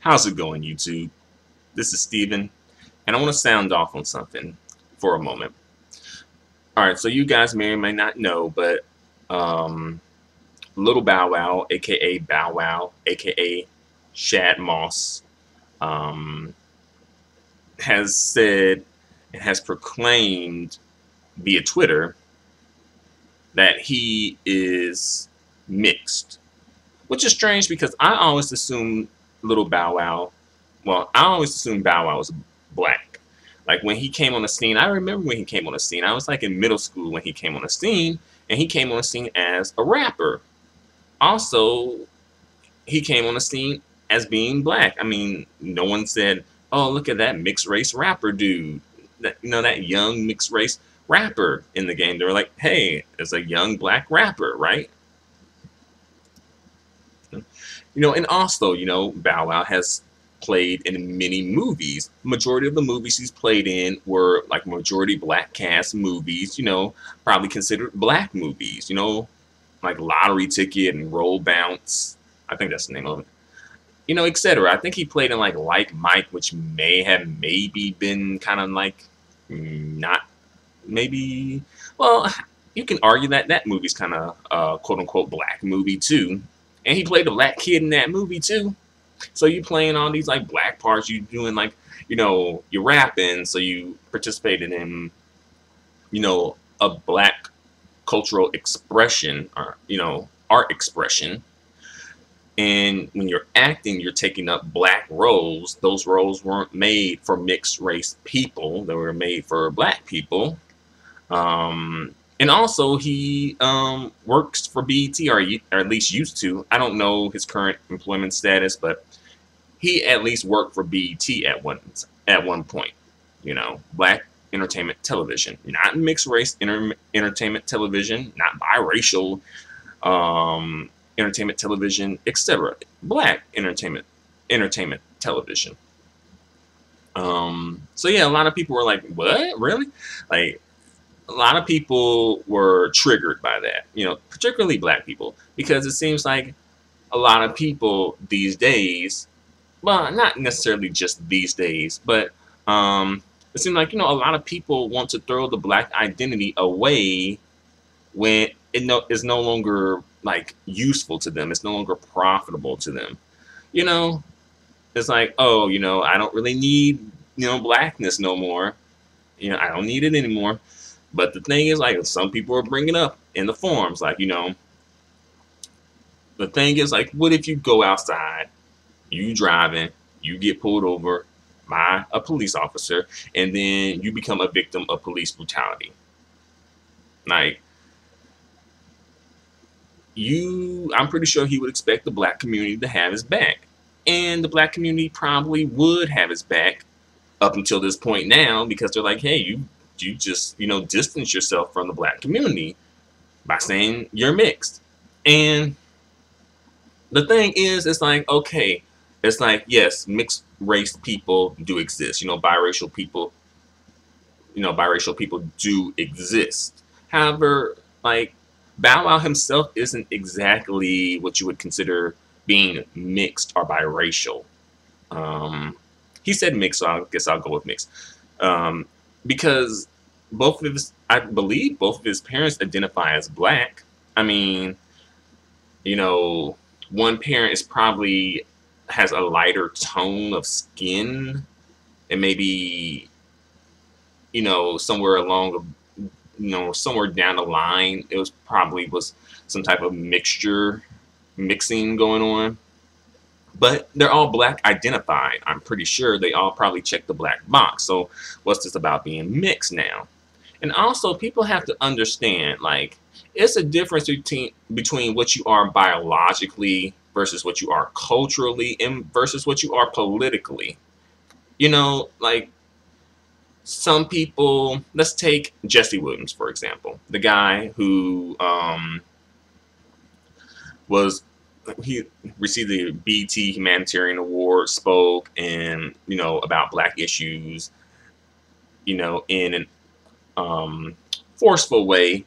How's it going, YouTube? This is Steven, and I want to sound off on something for a moment. Alright, so you guys may or may not know, but um, Little Bow Wow, aka Bow Wow, aka Shad Moss, um, has said and has proclaimed via Twitter that he is mixed, which is strange because I always assumed Little Bow Wow. Well, I always assumed Bow Wow was black. Like when he came on the scene, I remember when he came on the scene. I was like in middle school when he came on the scene, and he came on the scene as a rapper. Also, he came on the scene as being black. I mean, no one said, "Oh, look at that mixed race rapper dude." That young mixed race rapper in the game. They were like, "Hey, it's a young black rapper, right?" And also, Bow Wow has played in many movies. Majority of the movies he's played in were like majority black cast movies, probably considered black movies, like Lottery Ticket and Roll Bounce. I think that's the name of it. Etc. I think he played in like Mike, which may have maybe been kind of like not maybe. Well, you can argue that that movie's kind of quote unquote black movie too, and he played a black kid in that movie too. So you playing all these like black parts, you doing like you're rapping, so you participated in a black cultural expression or art expression. And when you're acting, you're taking up black roles. Those roles weren't made for mixed race people; they were made for black people. And also, he works for BET, or at least used to. I don't know his current employment status, but he at least worked for BET at one point. Black entertainment television, not mixed race entertainment television, not biracial entertainment television, etc. Black entertainment television. So yeah, a lot of people were like, "What? Really?" Like a lot of people were triggered by that. Particularly black people, because it seems like a lot of people these days, well, not necessarily just these days, but it seems like a lot of people want to throw the black identity away when is no longer like useful to them. It's no longer profitable to them. You know, it's like, oh, I don't really need blackness no more. I don't need it anymore. But the thing is, like, some people are bringing up in the forums, like, the thing is, like, what if you go outside, you driving, you get pulled over by a police officer, and then you become a victim of police brutality? Like, I'm pretty sure he would expect the black community to have his back. And the black community probably would have his back up until this point now, because they're like, hey, you just, distance yourself from the black community by saying you're mixed. And the thing is, it's like, okay, it's like, yes, mixed race people do exist. Biracial people do exist. However, like, Bow Wow himself isn't exactly what you would consider being mixed or biracial. He said mixed, so I guess I'll go with mixed. Because I believe both of his parents identify as black. I mean, one parent is probably has a lighter tone of skin, and maybe, somewhere along somewhere down the line, it was some type of mixing going on. But they're all black identified. I'm pretty sure they all probably check the black box. So what's this about being mixed now? And also, people have to understand, like, it's a difference between what you are biologically versus what you are culturally and versus what you are politically. Like, some people, let's take Jesse Williams, for example, the guy who was he received the BET Humanitarian Award, spoke and about black issues, in an forceful way.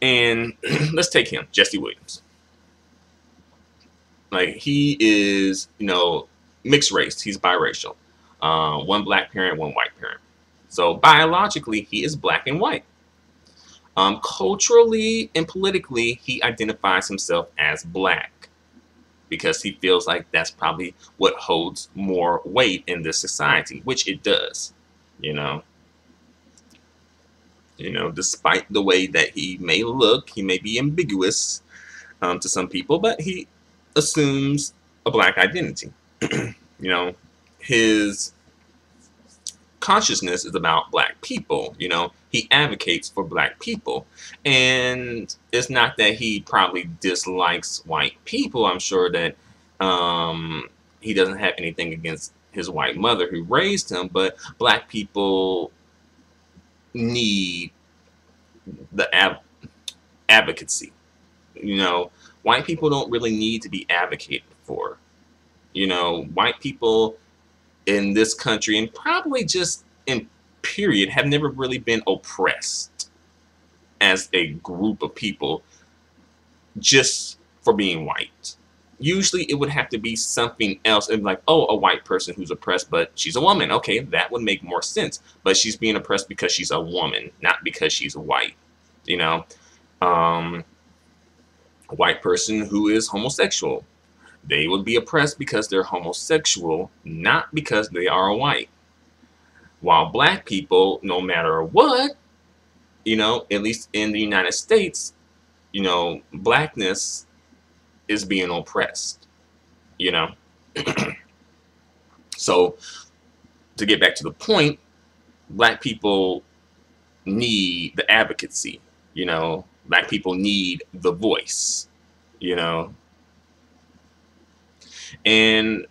And let's take Jesse Williams. Like, he is, mixed race. He's biracial. One black parent, one white parent. So biologically, he is black and white. Culturally and politically, he identifies himself as black because he feels like that's probably what holds more weight in this society, which it does. You know, despite the way that he may look, he may be ambiguous to some people, but he assumes a black identity. You know, his consciousness is about black people. He advocates for black people, and it's not that he probably dislikes white people. I'm sure that he doesn't have anything against his white mother who raised him, but black people need the advocacy. White people don't really need to be advocated for. White people in this country, and probably just in period, have never really been oppressed as a group of people just for being white. Usually it would have to be something else, and like, oh, a white person who's oppressed, but she's a woman. Okay, that would make more sense. But she's being oppressed because she's a woman, not because she's white. A white person who is homosexual, they would be oppressed because they're homosexual, not because they are white. While black people, no matter what, at least in the United States, blackness is being oppressed, So, to get back to the point, black people need the advocacy, black people need the voice, and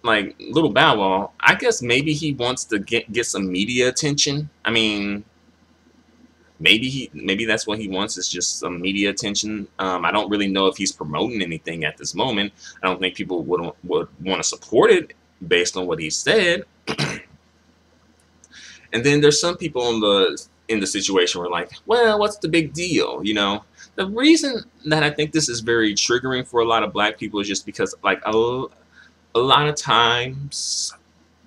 like Little Bow Wow, I guess maybe he wants to get some media attention. I mean, maybe that's what he wants, is just some media attention. I don't really know if he's promoting anything at this moment. I don't think people would want to support it based on what he said. And then there's some people in the situation where like, well, what's the big deal? The reason that I think this is very triggering for a lot of black people is just because like a lot of times,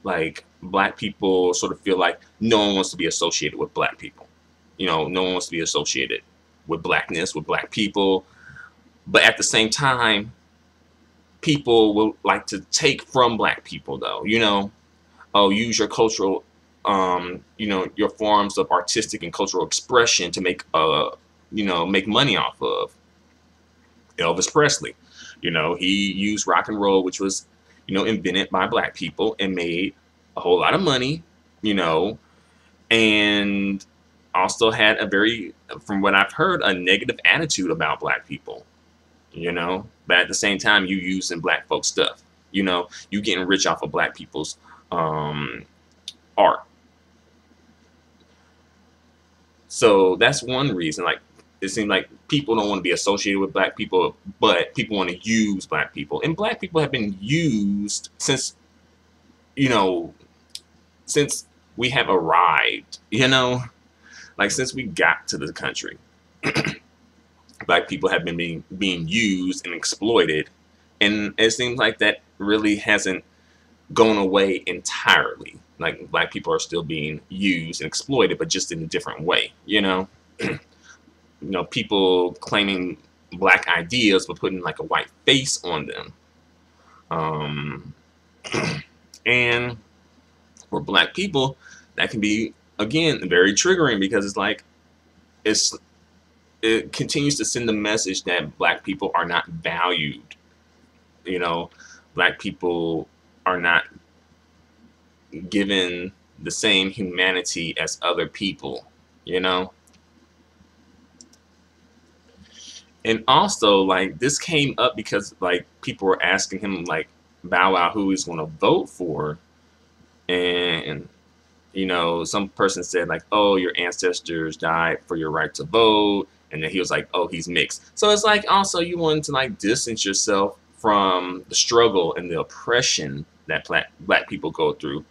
like, black people sort of feel like no one wants to be associated with black people. No one wants to be associated with blackness, with black people. But at the same time, people will like to take from black people, though. Oh, use your cultural, your forms of artistic and cultural expression to make make money off of. Elvis Presley, he used rock and roll, which was, invented by black people, and made a whole lot of money, and also had a very, from what I've heard, a negative attitude about black people, but at the same time, you using black folks' stuff, you getting rich off of black people's art. So that's one reason. Like, it seems like people don't want to be associated with black people, but people want to use black people. And black people have been used since, since we have arrived, like since we got to the country. Black people have been being used and exploited. And it seems like that really hasn't gone away entirely. Like, black people are still being used and exploited, but just in a different way, people claiming black ideas but putting like a white face on them. And for black people, that can be, again, very triggering, because it's like it continues to send the message that black people are not valued. Black people are not given the same humanity as other people, And also, like, this came up because, like, people were asking him, like, Bow Wow, who he's going to vote for. And, some person said, like, oh, your ancestors died for your right to vote. And then he was like, oh, he's mixed. So it's like, also, you wanted to, like, distance yourself from the struggle and the oppression that black people go through,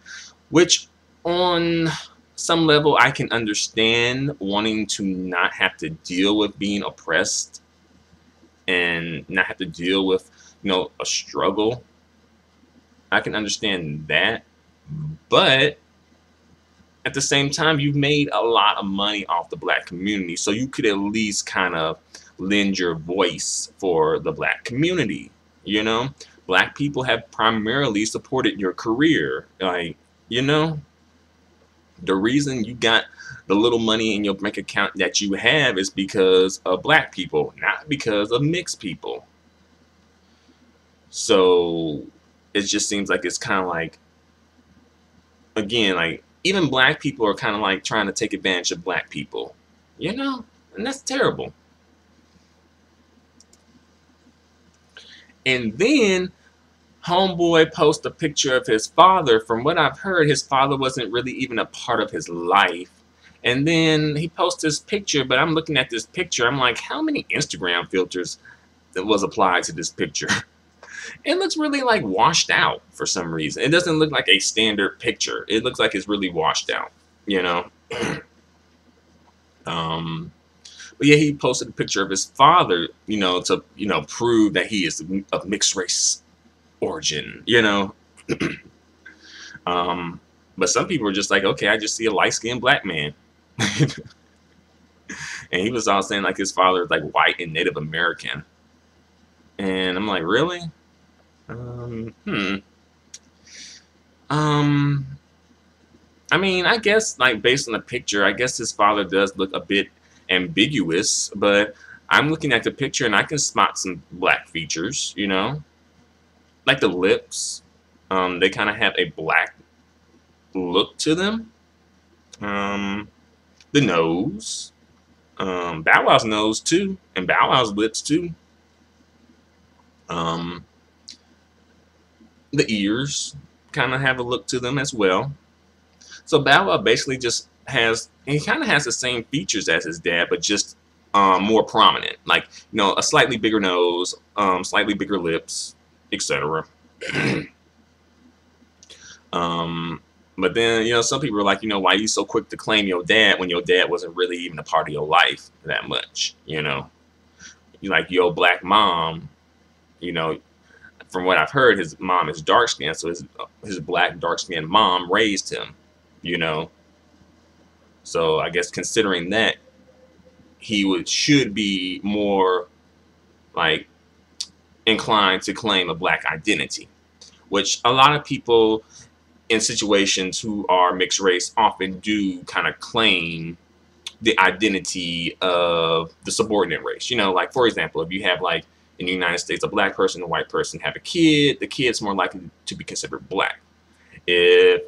which on some level I can understand, wanting to not have to deal with being oppressed and not have to deal with, a struggle. I can understand that, but at the same time, you've made a lot of money off the black community, so you could at least kind of lend your voice for the black community. You know, black people have primarily supported your career. Like, you know, the reason you got the little money in your bank account that you have is because of black people, not because of mixed people. So it just seems like it's kind of like, again, like even black people are kind of like trying to take advantage of black people, you know, and that's terrible. And then homeboy posts a picture of his father. From what I've heard, his father wasn't really even a part of his life. And then he posts this picture, but I'm looking at this picture. I'm like, how many Instagram filters that was applied to this picture? It looks really like washed out for some reason. It doesn't look like a standard picture. It looks like it's really washed out, you know. um, but yeah, he posted a picture of his father, you know, to prove that he is of mixed race origin, you know. um, but some people are just like, okay, I just see a light skinned black man, and he was all saying like his father is like white and Native American, and I'm like, really? Hmm. Um, I mean, I guess like based on the picture, I guess his father does look a bit ambiguous, but I'm looking at the picture and I can spot some black features, you know, like the lips. They kind of have a black look to them. Um, the nose, Bow Wow's nose too, and Bow Wow's lips too. Um, the ears kind of have a look to them as well. So Bow Wow basically just he kind of has the same features as his dad, but just more prominent. Like, you know, a slightly bigger nose, slightly bigger lips, etc. um, but then, you know, some people are like, you know, why are you so quick to claim your dad when your dad wasn't really even a part of your life that much? You know, you like your black mom, you know, from what I've heard, his mom is dark skinned, so his black dark skinned mom raised him, you know. So I guess considering that, should be more like inclined to claim a black identity, which a lot of people in situations who are mixed race often do kind of claim the identity of the subordinate race. You know, like for example, if you have like in the United States, a black person and a white person have a kid, the kid's more likely to be considered black. If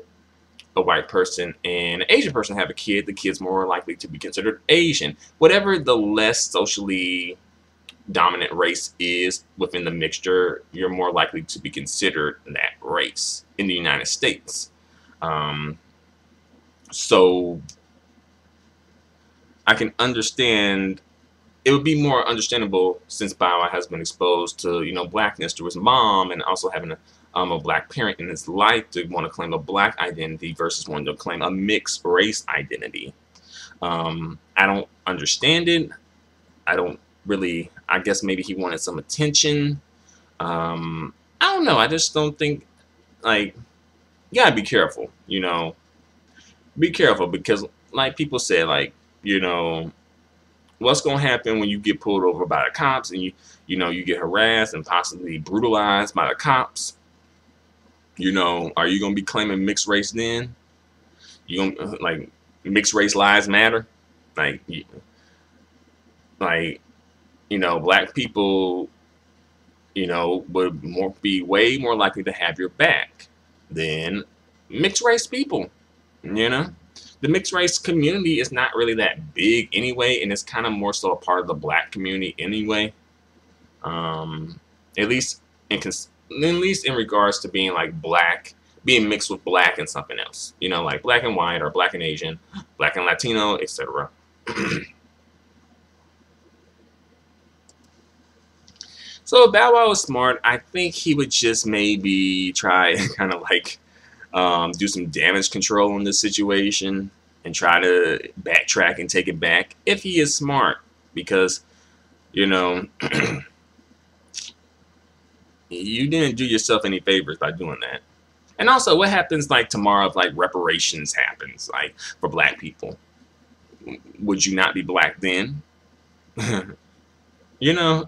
a white person and an Asian person have a kid, the kid's more likely to be considered Asian. Whatever the less socially dominant race is within the mixture, you're more likely to be considered that race in the United States. So I can understand, it would be more understandable since Bow Wow has been exposed to, you know, blackness through his mom and also having a black parent in his life to want to claim a black identity versus wanting to claim a mixed race identity. I don't understand it. I don't really, I guess maybe he wanted some attention. I don't know. I just don't think, like, you gotta be careful, you know. Be careful because, like people said, like, you know, what's gonna happen when you get pulled over by the cops and you know, you get harassed and possibly brutalized by the cops? You know, are you gonna be claiming mixed race then? You gonna like mixed race lives matter? Like, like you know, black people, you know, would be way more likely to have your back than mixed race people. You know, the mixed race community is not really that big anyway, and it's kind of more so a part of the black community anyway. Um, at least in regards to being like black, being mixed with black and something else. You know, like black and white or black and Asian, black and Latino, etc. So if Bow Wow was smart, I think he would just maybe try kind of like do some damage control in this situation and try to backtrack and take it back if he is smart, because you know you didn't do yourself any favors by doing that. And also, what happens like tomorrow if like reparations happens like for black people? Would you not be black then? You know,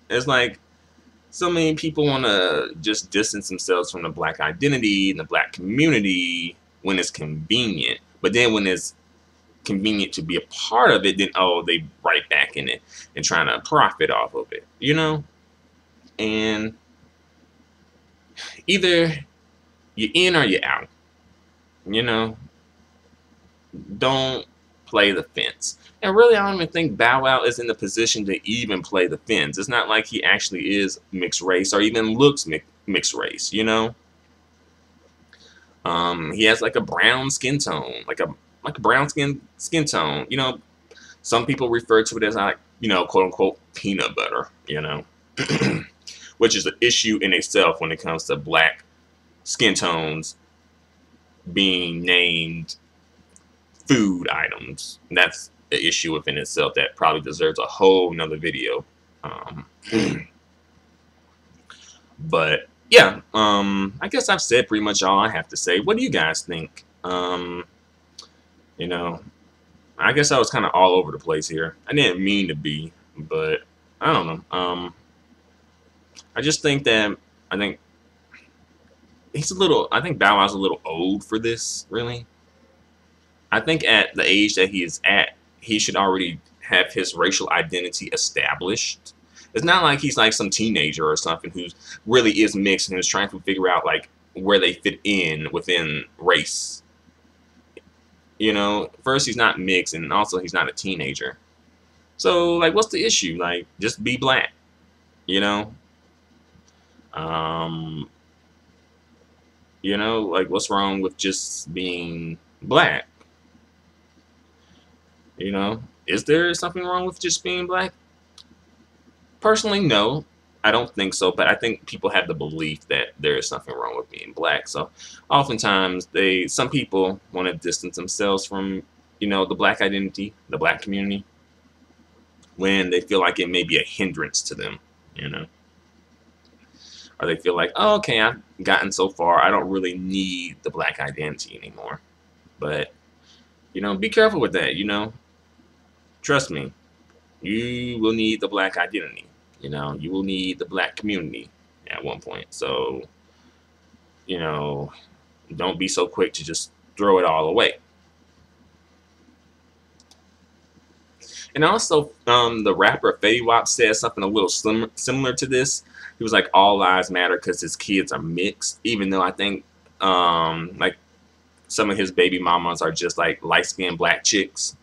it's like so many people want to just distance themselves from the black identity and the black community when it's convenient. But then when it's convenient to be a part of it, then oh, they right back in it and trying to profit off of it, you know? And either you're in or you're out, you know? Don't play the fence. And really, I don't even think Bow Wow is in the position to even play the fence. It's not like he actually is mixed race or even looks mixed race, you know? He has like a brown skin tone, like a brown skin tone. You know, some people refer to it as like, you know, quote unquote peanut butter, you know, which is an issue in itself when it comes to black skin tones being named food items. That's an issue within itself that probably deserves a whole nother video. Um, but yeah, I guess I've said pretty much all I have to say. What do you guys think? You know, I guess I was kind of all over the place here. I didn't mean to be, but I don't know. I just think that I think he's a little. I think Bow Wow's a little old for this, really. I think at the age that he is at, he should already have his racial identity established. It's not like he's like some teenager or something who's really is mixed and is trying to figure out like where they fit in within race. You know, first he's not mixed and also he's not a teenager. So like, what's the issue? Like, just be black. You know, um, you know, like what's wrong with just being black? You know, is there something wrong with just being black? Personally, no, I don't think so. But I think people have the belief that there is something wrong with being black. So oftentimes, some people want to distance themselves from, you know, the black identity, the black community, when they feel like it may be a hindrance to them, you know, or they feel like, oh, okay, I've gotten so far, I don't really need the black identity anymore. But you know, be careful with that. You know, trust me, you will need the black identity. You know, you will need the black community at one point. So, you know, don't be so quick to just throw it all away. And also, the rapper Fetty Wap said something a little similar to this. He was like, "All lives matter" because his kids are mixed. Even though I think, like some of his baby mamas are just like light skinned black chicks,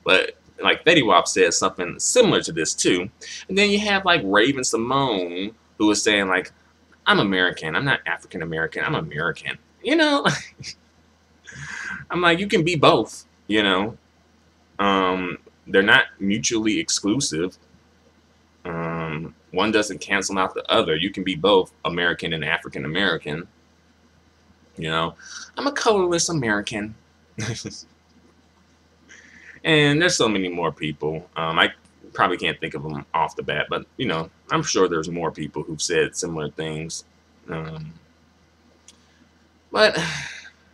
but like Fetty Wap said something similar to this too. And then you have like Raven Simone who was saying like, "I'm American. I'm not African American. I'm American." You know, I'm like, you can be both. You know, they're not mutually exclusive. One doesn't cancel out the other. You can be both American and African American. You know, I'm a colorless American. And there's so many more people. I probably can't think of them off the bat, but you know, I'm sure there's more people who've said similar things. But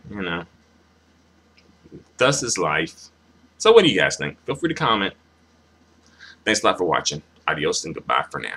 you know, thus is life. So what do you guys think? Feel free to comment. Thanks a lot for watching. Adios and goodbye for now.